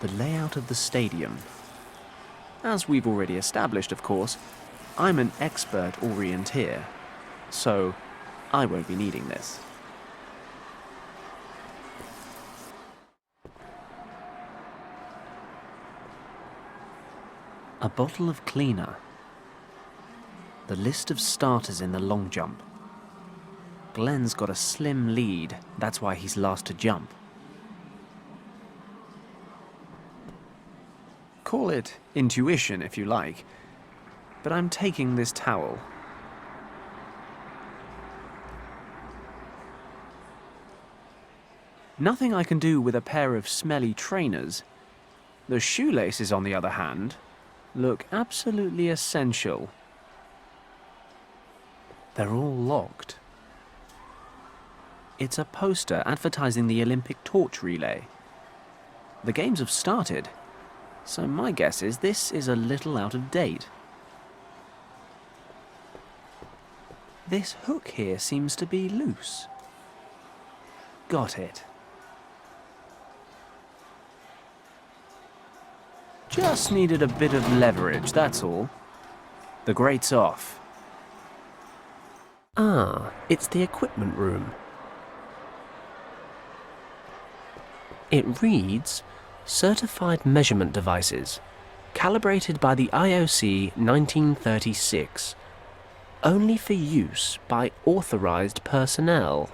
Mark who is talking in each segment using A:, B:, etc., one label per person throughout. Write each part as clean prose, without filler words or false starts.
A: The layout of the stadium. As we've already established, of course, I'm an expert orienteer, so I won't be needing this. A bottle of cleaner. The list of starters in the long jump. Glenn's got a slim lead, that's why he's last to jump. Call it intuition if you like, but I'm taking this towel. Nothing I can do with a pair of smelly trainers. The shoelaces, on the other hand, look absolutely essential. They're all locked. It's a poster advertising the Olympic torch relay. The games have started, so my guess is this is a little out of date. This hook here seems to be loose. Got it. Just needed a bit of leverage, that's all. The grate's off.
B: Ah, it's the equipment room. It reads, Certified Measurement Devices, calibrated by the IOC 1936, only for use by authorized personnel.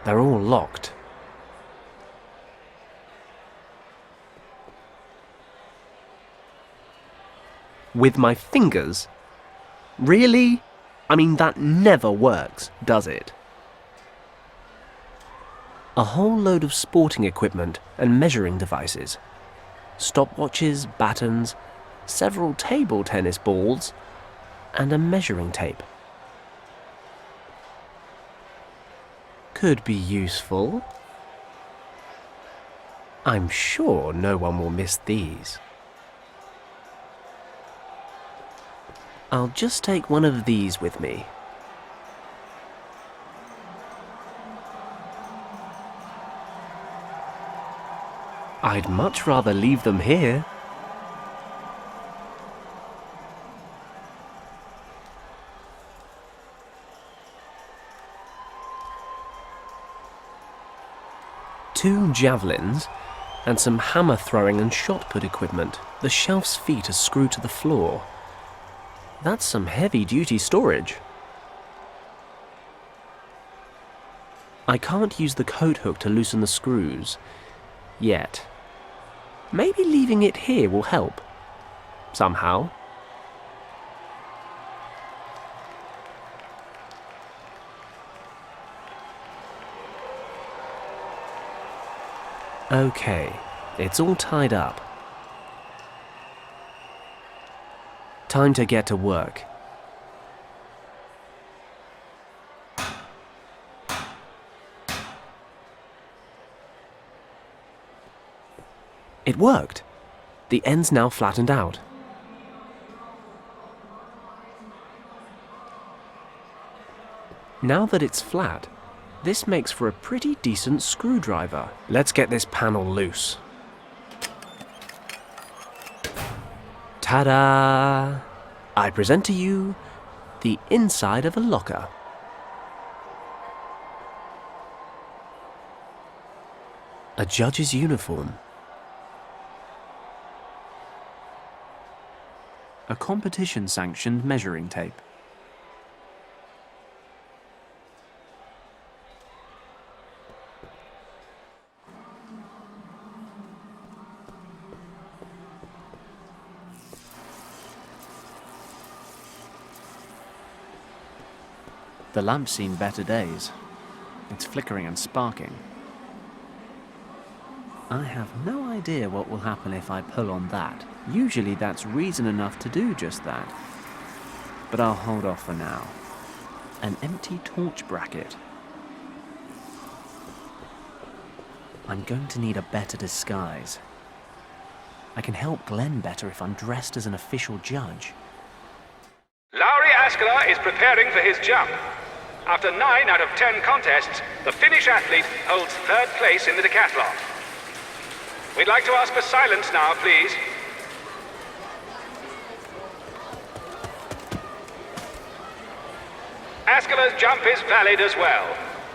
B: They're all locked. With my fingers? Really? I mean, that never works, does it? A whole load of sporting equipment and measuring devices. Stopwatches, batons, several table tennis balls, and a measuring tape. Could be useful. I'm sure no one will miss these. I'll just take one of these with me. I'd much rather leave them here. Two javelins and some hammer throwing and shot put equipment. The shelf's feet are screwed to the floor. That's some heavy-duty storage. I can't use the coat hook to loosen the screws. Yet. Maybe leaving it here will help. Somehow. Okay, it's all tied up. Time to get to work. It worked. The end's now flattened out. Now that it's flat, this makes for a pretty decent screwdriver. Let's get this panel loose. Ta-da! I present to you the inside of a locker. A judge's uniform.
A: A competition-sanctioned measuring tape. The lamp's seen better days. It's flickering and sparking. I have no idea what will happen if I pull on that. Usually that's reason enough to do just that. But I'll hold off for now. An empty torch bracket. I'm going to need a better disguise. I can help Glenn better if I'm dressed as an official judge.
C: Lowry Askelaar is preparing for his jump. After 9 out of 10 contests, the Finnish athlete holds 3rd place in the decathlon. We'd like to ask for silence now, please. Askela's jump is valid as well.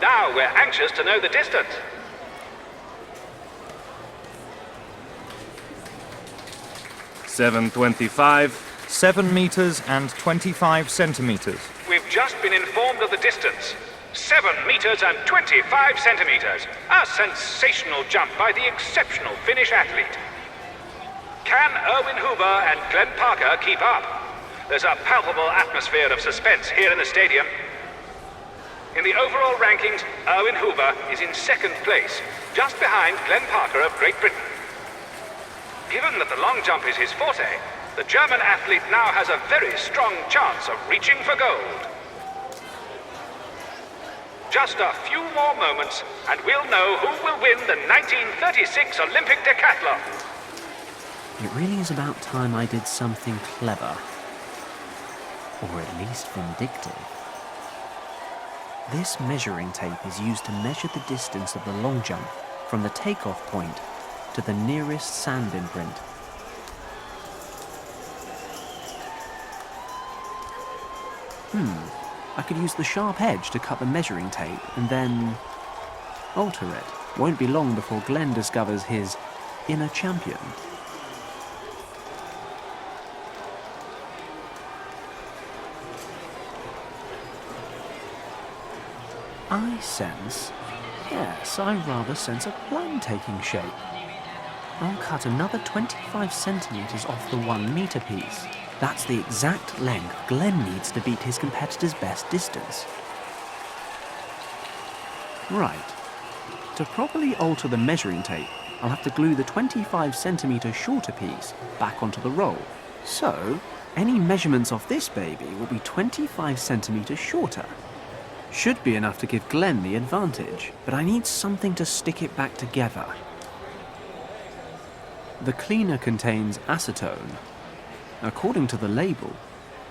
C: Now we're anxious to know the distance.
D: 7:25.
E: 7 meters and 25 centimeters.
C: We've just been informed of the distance. 7 meters and 25 centimeters. A sensational jump by the exceptional Finnish athlete. Can Erwin Huber and Glenn Parker keep up? There's a palpable atmosphere of suspense here in the stadium. In the overall rankings, Erwin Huber is in 2nd place, just behind Glenn Parker of Great Britain. Given that the long jump is his forte, the German athlete now has a very strong chance of reaching for gold. Just a few more moments, and we'll know who will win the 1936 Olympic decathlon.
A: It really is about time I did something clever. Or at least vindictive. This measuring tape is used to measure the distance of the long jump from the takeoff point to the nearest sand imprint. I could use the sharp edge to cut the measuring tape and then alter it. Won't be long before Glenn discovers his inner champion. I sense, yes, I rather sense a plan taking shape. I'll cut another 25 centimeters off the 1 meter piece. That's the exact length Glenn needs to beat his competitor's best distance. Right. To properly alter the measuring tape, I'll have to glue the 25 centimeter shorter piece back onto the roll. So, any measurements off this baby will be 25 centimeters shorter. Should be enough to give Glenn the advantage, but I need something to stick it back together. The cleaner contains acetone. According to the label,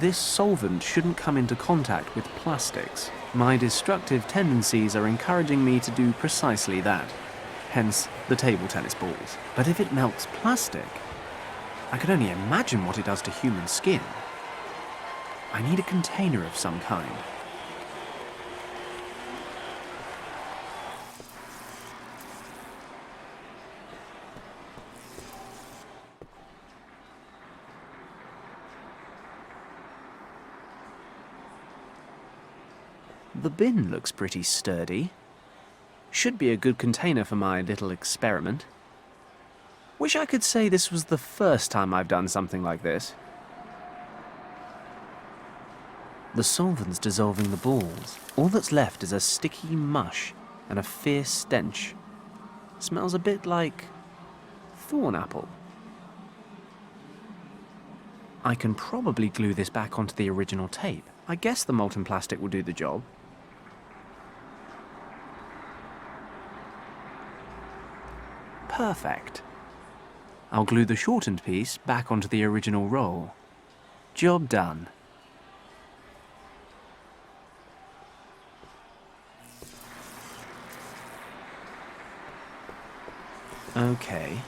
A: this solvent shouldn't come into contact with plastics. My destructive tendencies are encouraging me to do precisely that, hence the table tennis balls. But if it melts plastic, I can only imagine what it does to human skin. I need a container of some kind. The bin looks pretty sturdy. Should be a good container for my little experiment. Wish I could say this was the first time I've done something like this. The solvent's dissolving the balls. All that's left is a sticky mush and a fierce stench. Smells a bit like thorn apple. I can probably glue this back onto the original tape. I guess the molten plastic will do the job. Perfect. I'll glue the shortened piece back onto the original roll. Job done. Okay.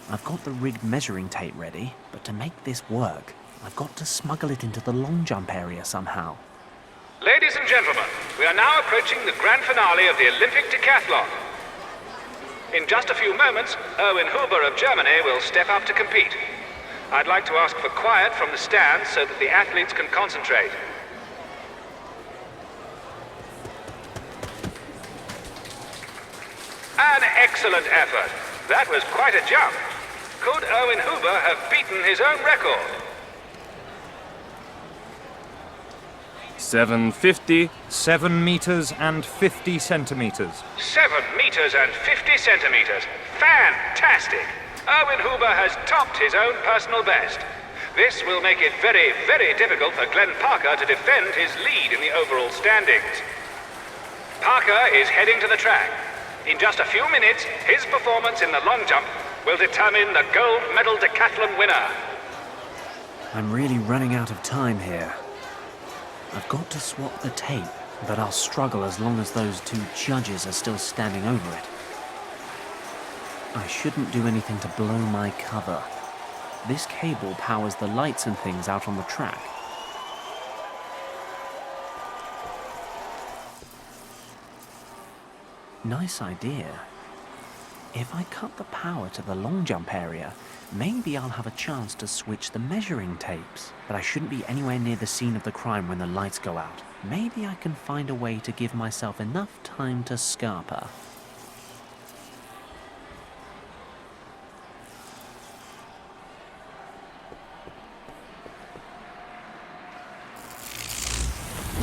A: I've got the rigged measuring tape ready, but to make this work, I've got to smuggle it into the long jump area somehow.
C: Ladies and gentlemen, we are now approaching the grand finale of the Olympic decathlon. In just a few moments, Erwin Huber of Germany will step up to compete. I'd like to ask for quiet from the stands so that the athletes can concentrate. An excellent effort. That was quite a jump. Could Erwin Huber have beaten his own record?
D: 7:50.
E: 7 meters and 50 centimeters.
C: 7 meters and 50 centimeters. Fantastic! Erwin Huber has topped his own personal best. This will make it very, very difficult for Glenn Parker to defend his lead in the overall standings. Parker is heading to the track. In just a few minutes, his performance in the long jump will determine the gold medal decathlon winner.
A: I'm really running out of time here. I've got to swap the tape. But I'll struggle as long as those two judges are still standing over it. I shouldn't do anything to blow my cover. This cable powers the lights and things out on the track. Nice idea. If I cut the power to the long jump area, maybe I'll have a chance to switch the measuring tapes. But I shouldn't be anywhere near the scene of the crime when the lights go out. Maybe I can find a way to give myself enough time to scarper.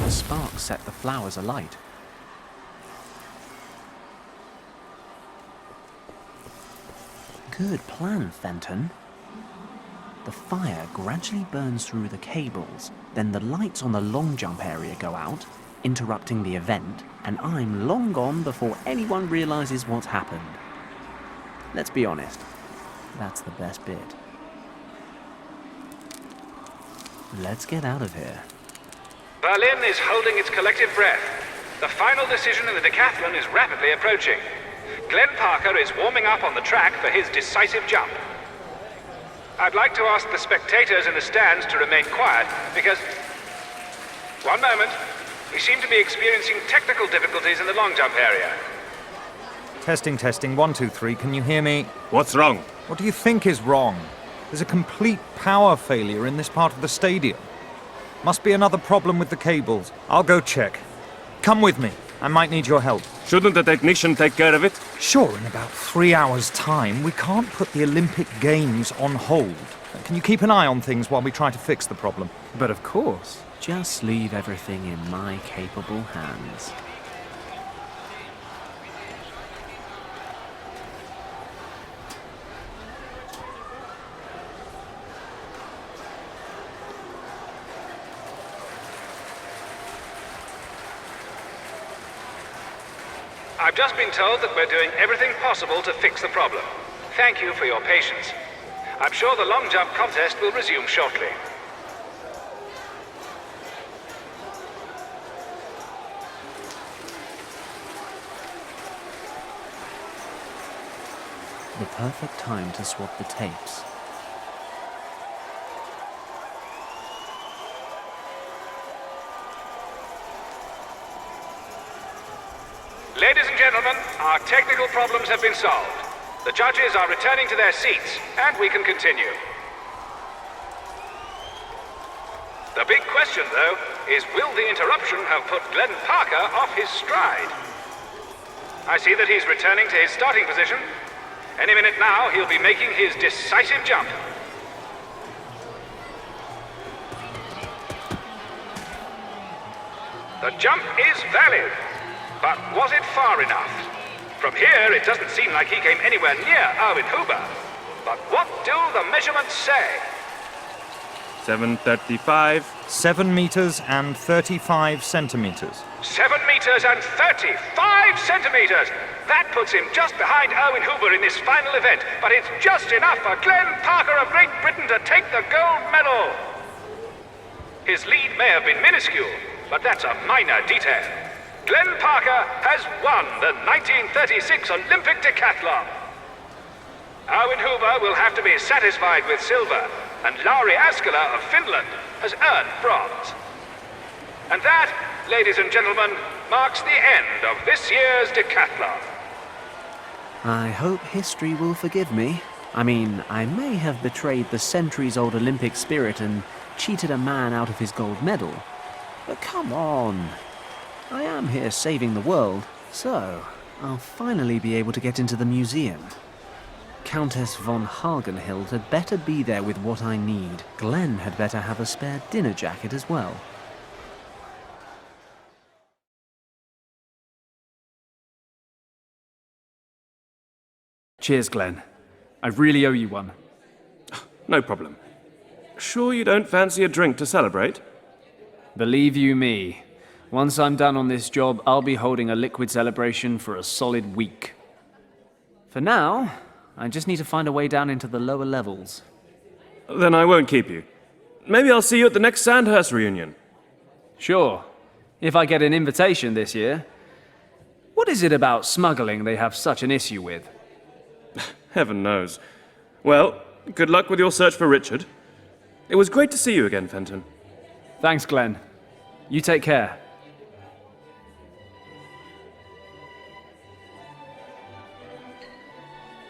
A: The sparks set the flowers alight. Good plan, Fenton. The fire gradually burns through the cables, then the lights on the long jump area go out, interrupting the event, and I'm long gone before anyone realizes what's happened. Let's be honest, that's the best bit. Let's get out of here.
C: Berlin is holding its collective breath. The final decision in the decathlon is rapidly approaching. Glenn Parker is warming up on the track for his decisive jump. I'd like to ask the spectators in the stands to remain quiet because... One moment. We seem to be experiencing technical difficulties in the long jump area.
E: Testing, testing. 1, 2, 3. Can you hear me?
D: What's wrong?
E: What do you think is wrong? There's a complete power failure in this part of the stadium. Must be another problem with the cables. I'll go check. Come with me. I might need your help.
D: Shouldn't the technician take care of it?
E: Sure, in about 3 hours' time, we can't put the Olympic Games on hold. Can you keep an eye on things while we try to fix the problem?
A: But of course, just leave everything in my capable hands.
C: I've just been told that we're doing everything possible to fix the problem. Thank you for your patience. I'm sure the long jump contest will resume shortly.
A: The perfect time to swap the tapes.
C: Ladies and gentlemen, our technical problems have been solved. The judges are returning to their seats, and we can continue. The big question, though, is will the interruption have put Glenn Parker off his stride? I see that he's returning to his starting position. Any minute now, he'll be making his decisive jump. The jump is valid. But was it far enough? From here, it doesn't seem like he came anywhere near Erwin Huber. But what do the measurements say?
D: 7:35.
E: 7 meters and 35 centimeters.
C: 7 meters and 35 centimeters! That puts him just behind Erwin Huber in this final event, but it's just enough for Glenn Parker of Great Britain to take the gold medal. His lead may have been minuscule, but that's a minor detail. Glenn Parker has won the 1936 Olympic decathlon. Erwin Huber will have to be satisfied with silver, and Lauri Askela of Finland has earned bronze. And that, ladies and gentlemen, marks the end of this year's decathlon.
A: I hope history will forgive me. I mean, I may have betrayed the centuries-old Olympic spirit and cheated a man out of his gold medal. But come on. I am here saving the world, so I'll finally be able to get into the museum. Countess von Hagenhild had better be there with what I need. Glenn had better have a spare dinner jacket as well.
F: Cheers, Glenn. I really owe you one.
D: No problem. Sure you don't fancy a drink to celebrate?
F: Believe you me, once I'm done on this job, I'll be holding a liquid celebration for a solid week. For now, I just need to find a way down into the lower levels.
D: Then I won't keep you. Maybe I'll see you at the next Sandhurst reunion.
F: Sure. If I get an invitation this year. What is it about smuggling they have such an issue with?
D: Heaven knows. Well, good luck with your search for Richard. It was great to see you again, Fenton.
F: Thanks, Glenn. You take care.